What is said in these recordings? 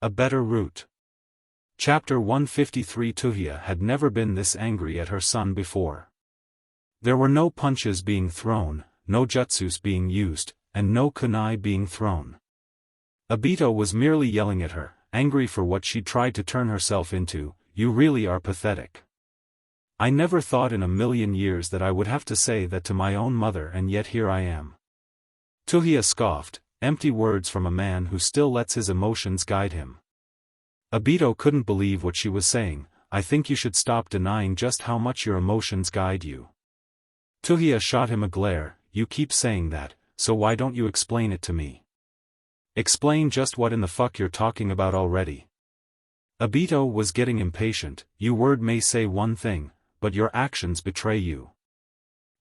A better route. Chapter 153. Tuhiya had never been this angry at her son before. There were no punches being thrown, no jutsus being used, and no kunai being thrown. Obito was merely yelling at her, angry for what she tried to turn herself into. You really are pathetic. I never thought in a million years that I would have to say that to my own mother, and yet here I am. Tuhiya scoffed, empty words from a man who still lets his emotions guide him. Obito couldn't believe what she was saying. I think you should stop denying just how much your emotions guide you. Tuhiya shot him a glare. You keep saying that, so why don't you explain it to me? Explain just what in the fuck you're talking about already. Obito was getting impatient. Your word may say one thing, but your actions betray you.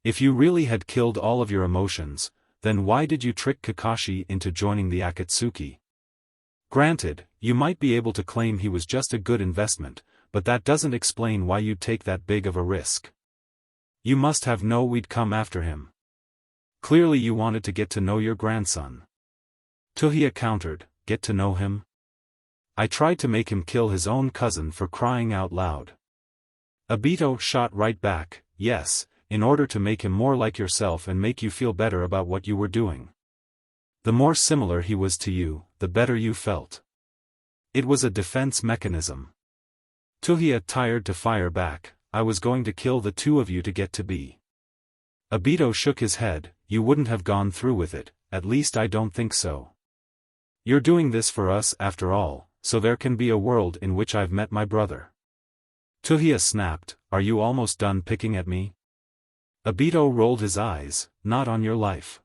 If you really had killed all of your emotions, then why did you trick Kakashi into joining the Akatsuki? Granted, you might be able to claim he was just a good investment, but that doesn't explain why you'd take that big of a risk. You must have known we'd come after him. Clearly you wanted to get to know your grandson. Tuhiya countered, get to know him? I tried to make him kill his own cousin, for crying out loud. Obito shot right back, yes, in order to make him more like yourself and make you feel better about what you were doing. The more similar he was to you, the better you felt. It was a defense mechanism. Tuhiya tired to fire back, I was going to kill the two of you to get to be. Obito shook his head, you wouldn't have gone through with it, at least I don't think so. You're doing this for us after all, so there can be a world in which I've met my brother. Tuhiya snapped, are you almost done picking at me? Obito rolled his eyes, not on your life.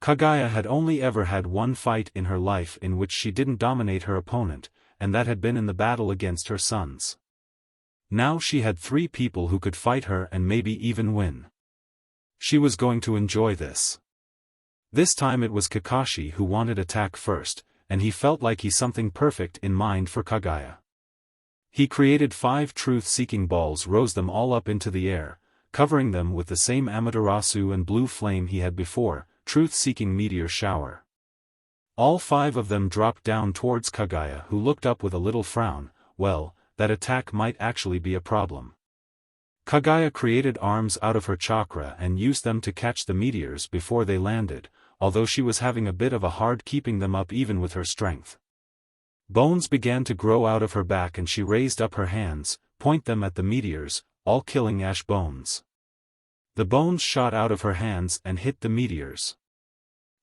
Kaguya had only ever had one fight in her life in which she didn't dominate her opponent, and that had been in the battle against her sons. Now she had 3 people who could fight her and maybe even win. She was going to enjoy this. This time it was Kakashi who wanted attack first, and he felt like he something perfect in mind for Kaguya. He created 5 truth-seeking balls, rose them all up into the air, covering them with the same Amaterasu and blue flame he had before, truth-seeking meteor shower. All 5 of them dropped down towards Kaguya, who looked up with a little frown. Well, that attack might actually be a problem. Kaguya created arms out of her chakra and used them to catch the meteors before they landed, although she was having a bit of a hard keeping them up even with her strength. Bones began to grow out of her back and she raised up her hands, point them at the meteors, all killing ash bones. The bones shot out of her hands and hit the meteors.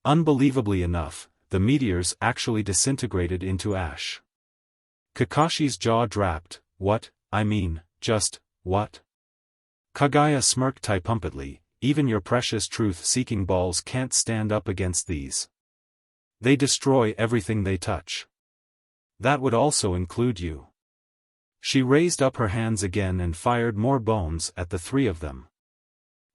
Unbelievably enough, the meteors actually disintegrated into ash. Kakashi's jaw dropped. What, what? Kaguya smirked triumphantly, even your precious truth-seeking balls can't stand up against these. They destroy everything they touch. That would also include you. She raised up her hands again and fired more bones at the 3 of them.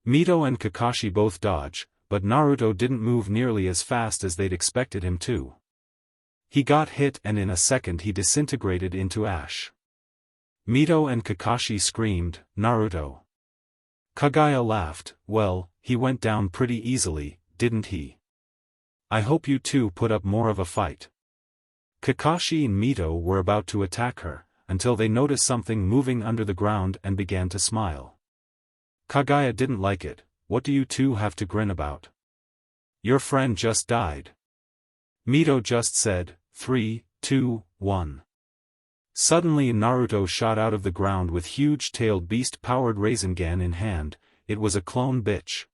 Mito and Kakashi both dodged, but Naruto didn't move nearly as fast as they'd expected him to. He got hit and in a second he disintegrated into ash. Mito and Kakashi screamed, Naruto. Kaguya laughed, well, he went down pretty easily, didn't he? I hope you two put up more of a fight. Kakashi and Mito were about to attack her, until they noticed something moving under the ground and began to smile. Kaguya didn't like it. What do you two have to grin about? Your friend just died. Mito just said, 3, 2, 1. Suddenly Naruto shot out of the ground with huge-tailed beast-powered Rasengan in hand. It was a clone bitch.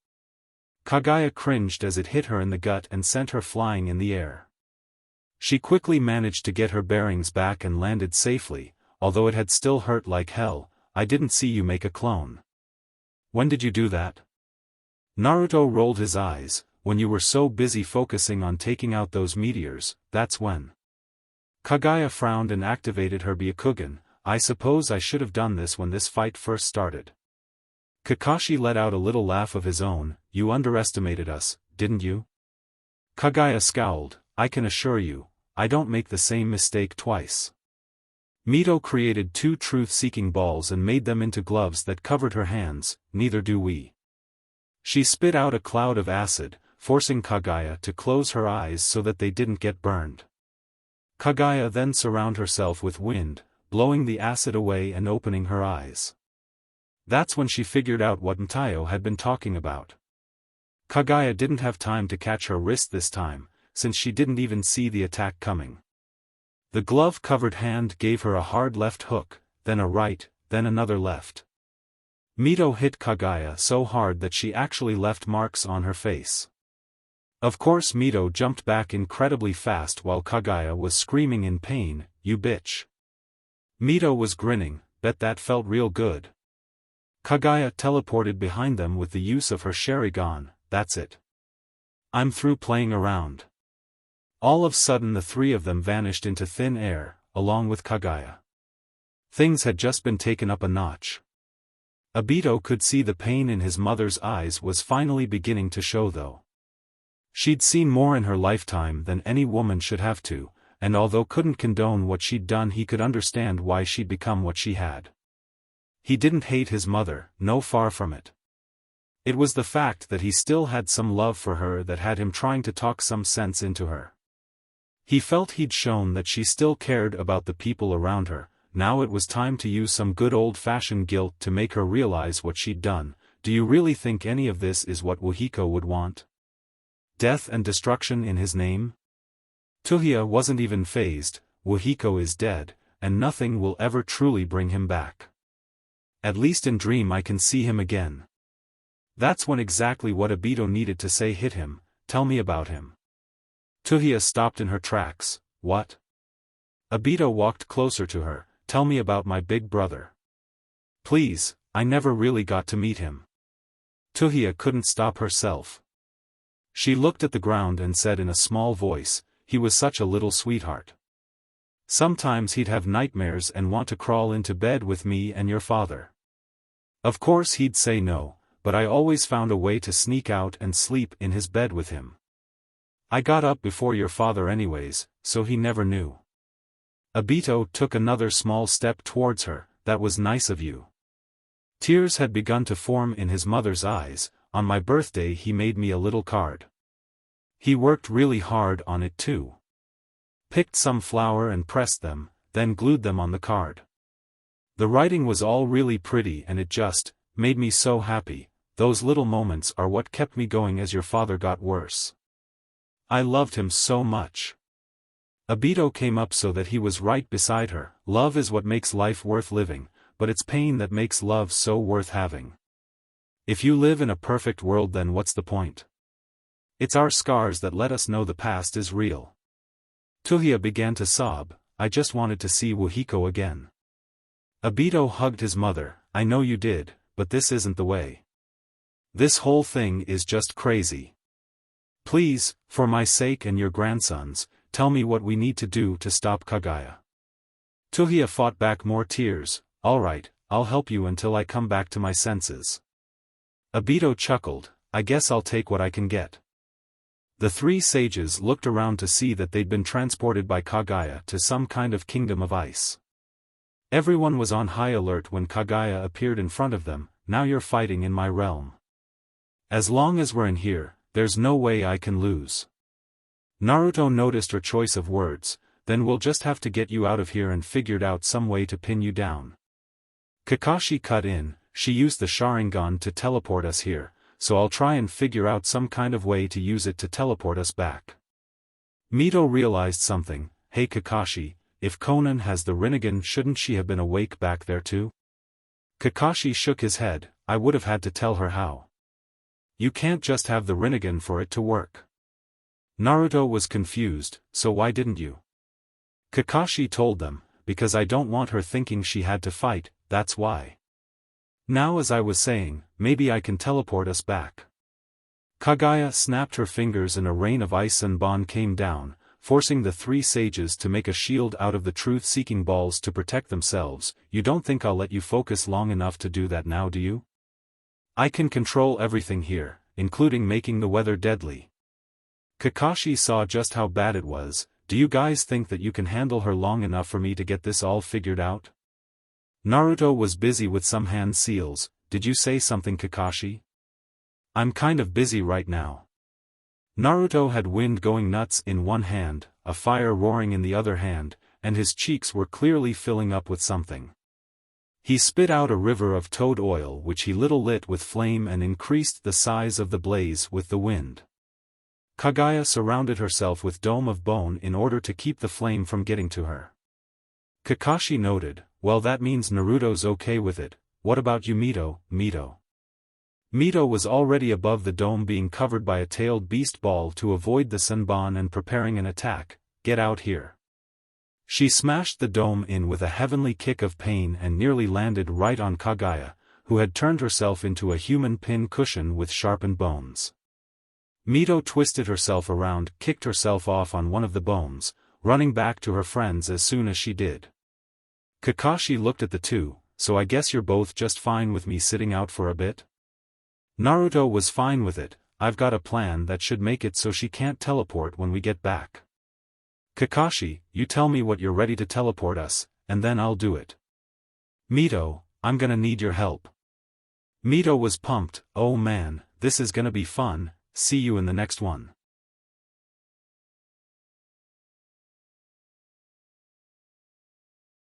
Kaguya cringed as it hit her in the gut and sent her flying in the air. She quickly managed to get her bearings back and landed safely, although it had still hurt like hell. I didn't see you make a clone. When did you do that? Naruto rolled his eyes. When you were so busy focusing on taking out those meteors, that's when. Kaguya frowned and activated her Byakugan. I suppose I should have done this when this fight first started. Kakashi let out a little laugh of his own. You underestimated us, didn't you? Kaguya scowled. I can assure you, I don't make the same mistake twice. Mito created 2 truth-seeking balls and made them into gloves that covered her hands. Neither do we. She spit out a cloud of acid, forcing Kaguya to close her eyes so that they didn't get burned. Kaguya then surrounded herself with wind, blowing the acid away and opening her eyes. That's when she figured out what Ntayo had been talking about. Kaguya didn't have time to catch her wrist this time, since she didn't even see the attack coming. The glove-covered hand gave her a hard left hook, then a right, then another left. Mito hit Kaguya so hard that she actually left marks on her face. Of course Mito jumped back incredibly fast while Kaguya was screaming in pain, "You bitch." Mito was grinning, bet that felt real good. Kaguya teleported behind them with the use of her Sharingan, that's it. I'm through playing around. All of a sudden the three of them vanished into thin air, along with Kaguya. Things had just been taken up a notch. Obito could see the pain in his mother's eyes was finally beginning to show though. She'd seen more in her lifetime than any woman should have to, and although couldn't condone what she'd done he could understand why she'd become what she had. He didn't hate his mother, no far from it. It was the fact that he still had some love for her that had him trying to talk some sense into her. He felt he'd shown that she still cared about the people around her, now it was time to use some good old-fashioned guilt to make her realize what she'd done. Do you really think any of this is what Wahiko would want? Death and destruction in his name? Tuhiya wasn't even fazed. Wahiko is dead, and nothing will ever truly bring him back. At least in dream I can see him again. That's when exactly what Obito needed to say hit him. Tell me about him. Tuhiya stopped in her tracks. What? Obito walked closer to her. Tell me about my big brother. Please, I never really got to meet him. Tuhiya couldn't stop herself. She looked at the ground and said in a small voice, he was such a little sweetheart. Sometimes he'd have nightmares and want to crawl into bed with me and your father. Of course he'd say no, but I always found a way to sneak out and sleep in his bed with him. I got up before your father anyways, so he never knew. Obito took another small step towards her. That was nice of you. Tears had begun to form in his mother's eyes. On my birthday he made me a little card. He worked really hard on it too. Picked some flour and pressed them, then glued them on the card. The writing was all really pretty and it just made me so happy. Those little moments are what kept me going as your father got worse. I loved him so much. Obito came up so that he was right beside her. Love is what makes life worth living, but it's pain that makes love so worth having. If you live in a perfect world, then what's the point? It's our scars that let us know the past is real. Tuhiya began to sob. I just wanted to see Wahiko again. Obito hugged his mother. I know you did, but this isn't the way. This whole thing is just crazy. Please, for my sake and your grandson's, tell me what we need to do to stop Kaguya. Tuhiya fought back more tears. Alright, I'll help you until I come back to my senses. Obito chuckled. I guess I'll take what I can get. The three sages looked around to see that they'd been transported by Kaguya to some kind of kingdom of ice. Everyone was on high alert when Kaguya appeared in front of them. Now you're fighting in my realm. As long as we're in here, there's no way I can lose. Naruto noticed her choice of words. Then we'll just have to get you out of here and figured out some way to pin you down. Kakashi cut in. She used the Sharingan to teleport us here, so I'll try and figure out some kind of way to use it to teleport us back. Mito realized something. Hey Kakashi, if Konan has the Rinnegan, shouldn't she have been awake back there too? Kakashi shook his head. I would have had to tell her how. You can't just have the Rinnegan for it to work. Naruto was confused. So why didn't you? Kakashi told them, because I don't want her thinking she had to fight, that's why. Now as I was saying, maybe I can teleport us back. Kaguya snapped her fingers and a rain of ice and bond came down, forcing the three sages to make a shield out of the truth-seeking balls to protect themselves. You don't think I'll let you focus long enough to do that now, do you? I can control everything here, including making the weather deadly. Kakashi saw just how bad it was. Do you guys think that you can handle her long enough for me to get this all figured out? Naruto was busy with some hand seals. Did you say something, Kakashi? I'm kind of busy right now. Naruto had wind going nuts in one hand, a fire roaring in the other hand, and his cheeks were clearly filling up with something. He spit out a river of toad oil which he lit with flame and increased the size of the blaze with the wind. Kaguya surrounded herself with dome of bone in order to keep the flame from getting to her. Kakashi noted, well, that means Naruto's okay with it. What about you, Mito? Mito was already above the dome, being covered by a tailed beast ball to avoid the Senbon and preparing an attack. Get out here. She smashed the dome in with a heavenly kick of pain and nearly landed right on Kaguya, who had turned herself into a human pin cushion with sharpened bones. Mito twisted herself around, kicked herself off on one of the bones, running back to her friends as soon as she did. Kakashi looked at the two. So I guess you're both just fine with me sitting out for a bit? Naruto was fine with it. I've got a plan that should make it so she can't teleport when we get back. Kakashi, you tell me what you're ready to teleport us, and then I'll do it. Mito, I'm gonna need your help. Mito was pumped. Oh man, this is gonna be fun. See you in the next one.